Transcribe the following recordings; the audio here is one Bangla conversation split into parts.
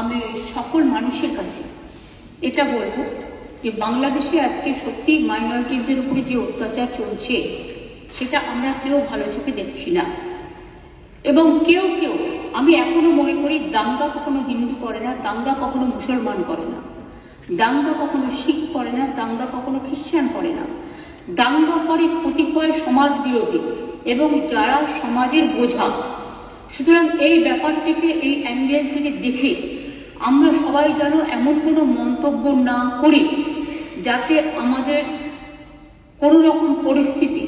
আমি সকল মানুষের কাছে এটা বলবো যে বাংলাদেশে আজকে সত্যি মাইনরিটিজের উপরে যে অত্যাচার চলছে সেটা আমরা কেউ ভালো চোখে দেখছি না। এবং কেউ কেউ, আমি এখনো মনে করি, দাঙ্গা কখনো হিন্দু করে না, দাঙ্গা কখনো মুসলমান করে না, দাঙ্গা কখনো শিখ করে না, দাঙ্গা কখনো খ্রিস্টান করে না। দাঙ্গা করে কতিপয় সমাজ বিরোধী এবং যারা সমাজের বোঝা। সুতরাং এই ব্যাপারটিকে এই অ্যাঙ্গেল থেকে দেখে আমরা সবাই যেন এমন কোনো মন্তব্য না করি যাতে আমাদের কোনো রকম পরিস্থিতি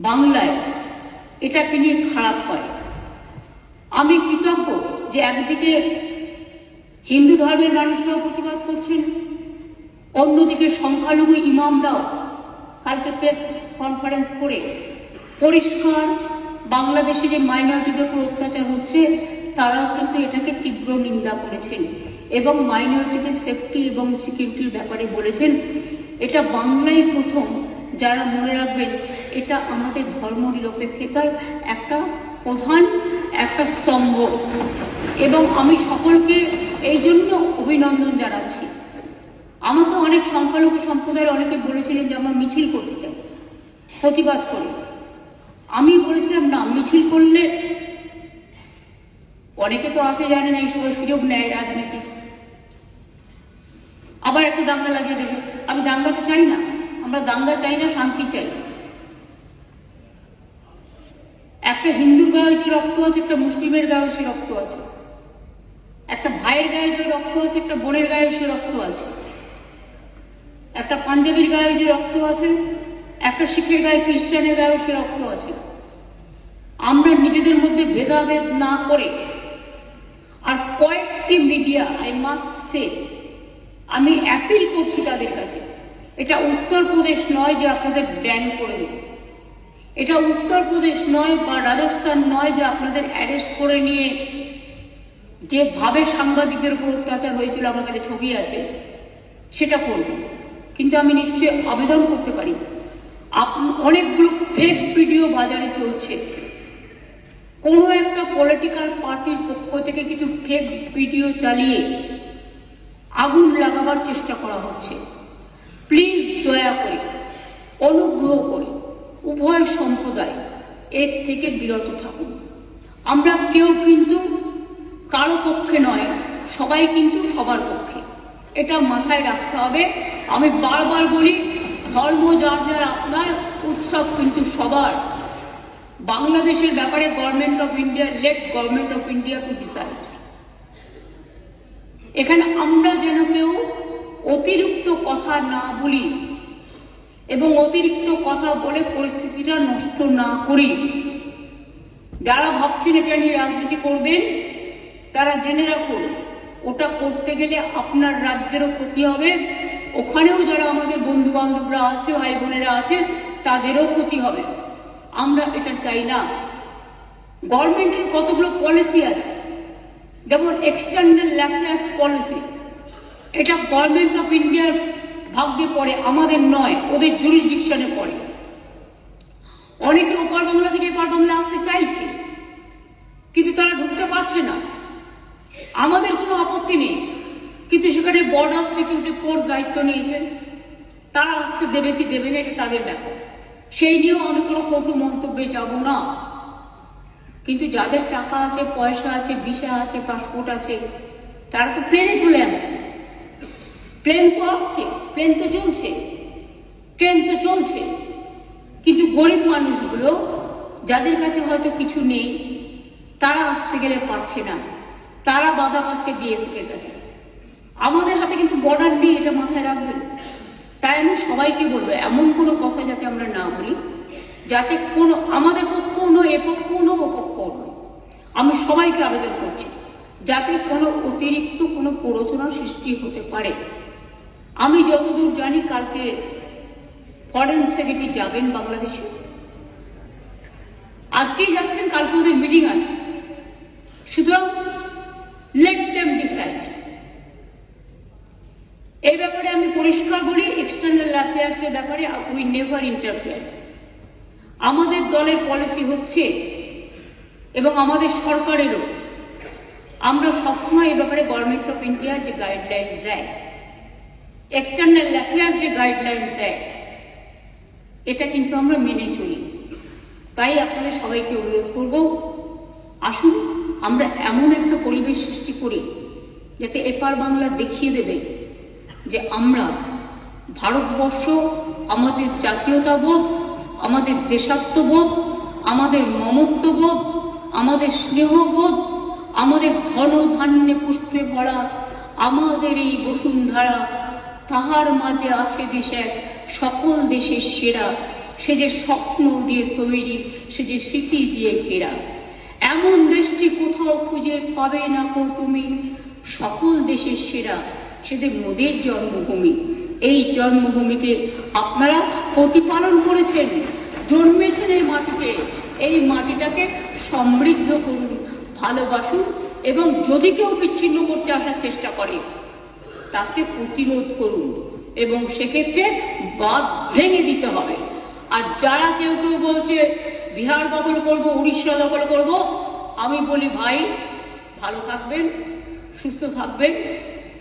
বাংলায় এটাকে নিয়ে খারাপ হয়। আমি কৃতজ্ঞ যে একদিকে হিন্দু ধর্মের মানুষরাও প্রতিবাদ করছেন, অন্যদিকে সংখ্যালঘু ইমামরাও কালকে প্রেস কনফারেন্স করে পরিষ্কার বাংলাদেশে যে মাইনরিটিদের উপর অত্যাচার হচ্ছে তারাও কিন্তু এটাকে তীব্র নিন্দা করেছেন এবং মাইনরিটিদের সেফটি এবং সিকিউরিটির ব্যাপারে বলেছেন। এটা বাংলায় প্রথম, যারা মনে রাখবেন এটা আমাদের ধর্ম নিরপেক্ষতার একটা প্রধান একটা স্তম্ভ। এবং আমি সকলকে এই জন্য অভিনন্দন জানাচ্ছি। আমাকে অনেক সংখ্যালঘু সম্প্রদায়ের অনেকে বলেছিলেন যে আমরা মিছিল করতে চাই, প্রতিবাদ করি। আমি বলেছিলাম না, মিছিল করলে অনেকে তো আছে জানে না, এই সময় সুযোগ নেয় রাজনীতি, আবার একটা দাঙ্গা লাগিয়ে দেবে। আমি দাঙ্গা তো চাই না, আমরা দাঙ্গা চাই না, শান্তি চাই। একটা হিন্দুর গায়ে যে রক্ত আছে, একটা মুসলিমের গায়ে সে রক্ত আছে, একটা ভাইয়ের গায়ে যে রক্ত আছে, একটা বোনের গায়ে সে রক্ত আছে, একটা পাঞ্জাবির গায়ে যে রক্ত আছে, একটা শিখের গায়ে, খ্রিস্টানের গায়ে সে রক্ত আছে। আমরা নিজেদের মধ্যে ভেদাভেদ না করে, আর কয়েকটি মিডিয়া, আই মাস্ট সে, আমি অ্যাপিল করছি তাদের কাছে, এটা উত্তরপ্রদেশ নয় যে আপনাদের ব্যান করে দেব, এটা উত্তরপ্রদেশ নয় বা রাজস্থান নয় যে আপনাদের অ্যারেস্ট করে নিয়ে যেভাবে সাংবাদিকদের উপর অত্যাচার হয়েছিল, আমার কাছে ছবি আছে, সেটা করব। কিন্তু আমি নিশ্চয়ই আবেদন করতে পারি, অনেকগুলো ফেক ভিডিও বাজারে চলছে, কোনো একটা পলিটিক্যাল পার্টির পক্ষ থেকে কিছু ফেক ভিডিও চালিয়ে আগুন লাগাবার চেষ্টা করা হচ্ছে। প্লিজ দয়া করে, অনুগ্রহ করে উভয় সম্প্রদায় এর থেকে বিরত থাকুন। আমরা কেউ কিন্তু কারো পক্ষে নয়, সবাই কিন্তু সবার পক্ষে, এটা মাথায় রাখতে হবে। আমি বারবার বলি, ধর্ম যার যার আপনার, উৎসব কিন্তু সবার। বাংলাদেশের ব্যাপারে government of India, late government of India to decide. এখানে আমরা যেন কেউ অতিরিক্ত কথা না বলি এবং অতিরিক্ত কথা বলে পরিস্থিতিটা নষ্ট না করি। যারা ভাবছেন এটা নিয়ে রাজনীতি করবেন তারা জেনে রাখুন, ওটা করতে গেলে আপনার রাজ্যেরও ক্ষতি হবে, ওখানেও যারা আমাদের বন্ধু বান্ধবরা আছে, ভাই বোনেরা আছেন, তাদেরও ক্ষতি হবে। আমরা এটা চাই না। গভর্নমেন্টের কতগুলো পলিসি আছে, যেমন এক্সটার্নাল অ্যাফেয়ার্স পলিসি, এটা গভর্নমেন্ট অফ ইন্ডিয়ার ভাগ্যে পড়ে, আমাদের নয়, ওদের জুরিসডিকশনে পড়ে। অনেকে ওপার বাংলা থেকে এপার বাংলা আসতে চাইছে, কিন্তু তারা ঢুকতে পারছে না। আমাদের কোনো আপত্তি নেই, কিন্তু সেখানে বর্ডার সিকিউরিটি ফোর্স দায়িত্ব নিয়েছেন, তারা আসতে দেবে কি দেবে না এটা তাদের ব্যাপার, সেই নিয়েও আমি কোনো কটু মন্তব্যে যাব না। কিন্তু যাদের টাকা আছে, পয়সা আছে, ভিসা আছে, পাসপোর্ট আছে, তারা তো প্লেনে চলে আসছে। প্লেন তো আসছে, প্লেন তো চলছে, ট্রেন তো চলছে, কিন্তু গরিব মানুষগুলো যাদের কাছে হয়তো কিছু নেই, তারা আসতে গেলে পারছে না, তারা বাধা পাচ্ছে বিএসএফ এর কাছে। আমাদের হাতে কিন্তু বর্ডার নেই, এটা মাথায় রাখবেন। তাই আমি সবাইকে বলবো, এমন কোনো কথা যাতে আমরা না বলি, যাতে কোনো আমাদের পক্ষও নয়, এ পক্ষও নয়, ও পক্ষও নয়। আমি সবাইকে আবেদন করছি যাতে কোনো অতিরিক্ত কোনো প্ররোচনা সৃষ্টি হতে পারে। আমি যতদূর জানি কালকে ফরেন সেক্রেটারি যাবেন বাংলাদেশে, আজকেই যাচ্ছেন, কালকে ওদের মিটিং আছে। সুতরাং লেট দেম ডিসাইড। এই ব্যাপারে আমি পরিষ্কার বলি, এক্সটার্নাল অ্যাফেয়ার্স এর ব্যাপারে উই নেভার ইন্টারফেয়ার। আমাদের দলের পলিসি হচ্ছে এবং আমাদের সরকারেরও আমরা সবসময় এ ব্যাপারে গভর্নমেন্ট অফ ইন্ডিয়া যে গাইডলাইন্স দেয়, এক্সটার্নাল অ্যাফেয়ার্স যে গাইডলাইন্স দেয়, এটা কিন্তু আমরা মেনে চলি। তাই আপনাদের সবাইকে অনুরোধ করব, আসুন আমরা এমন একটা পরিবেশ সৃষ্টি করি যাতে এপার বাংলা দেখিয়ে দেবে যে আমরা ভারতবর্ষ, আমাদের জাতীয়তাবোধ, আমাদের দেশাত্মবোধ, আমাদের মমত্ববোধ, আমাদের স্নেহবোধ, আমাদের ধন ধান্যে পুষ্পে ভরা আমাদের এই বসুন্ধরা, তাহার মাঝে আছে দেশ এক সকল দেশের সেরা, সে যে স্বপ্ন দিয়ে তৈরি, সে যে স্মৃতি দিয়ে ঘেরা। এমন দেশটি কোথাও খুঁজে পাবে না কো তুমি, সকল দেশের সেরা, সেদের মোদের জন্মভূমি। এই জন্মভূমিকে আপনারা প্রতিপালন করেছেন, জন্মেছেন এই মাটিতে। এই মাটিটাকে সমৃদ্ধ করুন, ভালোবাসুন, এবং যদি কেউ বিচ্ছিন্ন করতে আসার চেষ্টা করে তাকে প্রতিরোধ করুন, এবং সেক্ষেত্রে বাঁধ ভেঙে দিতে হবে। আর যারা কেউ কেউ বলছে বিহার দখল করব, উড়িষ্যা দখল করব, আমি বলি ভাই, ভালো থাকবেন, সুস্থ থাকবেন,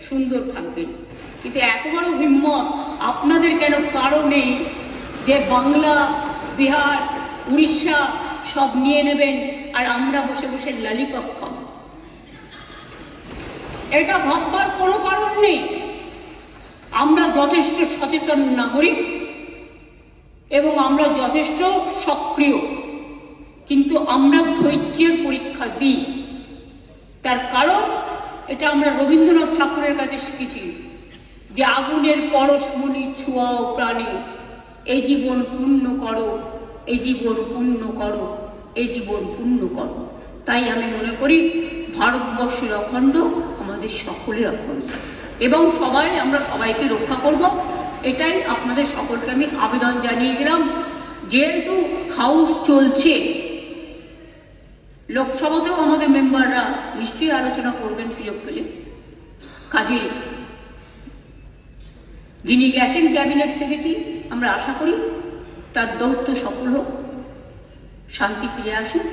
সুন্দর থাকবেন, কিন্তু এত বড় হিম্মত আপনাদের কেন? কারণ নেই যে বাংলা, বিহার, উড়িষ্যা সব নিয়ে নেবেন আর আমরা বসে বসে লালিপপ খাব। এটা ভাববার কোনো কারণ নেই। আমরা যথেষ্ট সচেতন নাগরিক এবং আমরা যথেষ্ট সক্রিয়, কিন্তু আমরা ধৈর্যের পরীক্ষা দিই। তার কারণ এটা আমরা রবীন্দ্রনাথ ঠাকুরের কাছে শিখেছি যে আগুনের পরশমণি ছোঁয়াও প্রাণে, এই জীবন পূর্ণ করো, এই জীবন পূর্ণ করো, এই জীবন পূর্ণ করো। তাই আমি মনে করি ভারতবর্ষের অখণ্ড আমাদের সকলের অখণ্ড, এবং আমরা সবাইকে রক্ষা করব। এটাই আপনাদের সকলকে আমি আবেদন জানিয়ে গেলাম। যেহেতু হাউস চলছে, লোকসভাতেও আমাদের মেম্বাররা নিশ্চয়ই আলোচনা করবেন সুযোগ পেলে। কাজে যিনি গেছেন ক্যাবিনেট সেক্রেটারি, আমরা আশা করি তার দৌত্য সফল হোক, শান্তি ফিরে আসুক।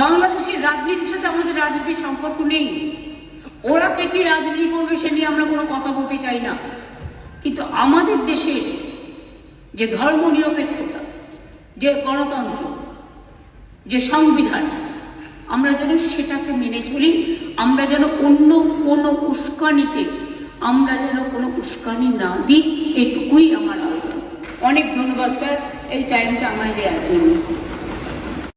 বাংলাদেশের রাজনীতির সাথে আমাদের রাজনীতির সম্পর্ক নেই। ওরা কে কি রাজনীতি করবে সে নিয়ে আমরা কোনো কথা বলতে চাই না, কিন্তু আমাদের দেশের যে ধর্ম নিরপেক্ষতা, যে গণতন্ত্র, যে সংবিধান, আমরা যেন সেটাকে মেনে চলি। আমরা যেন অন্য কোনো উস্কানিতে কোনো উস্কানি না দিই, এটুকুই আমার আবেদন। অনেক ধন্যবাদ স্যার এই টাইমটা আমায় দেওয়ার জন্য।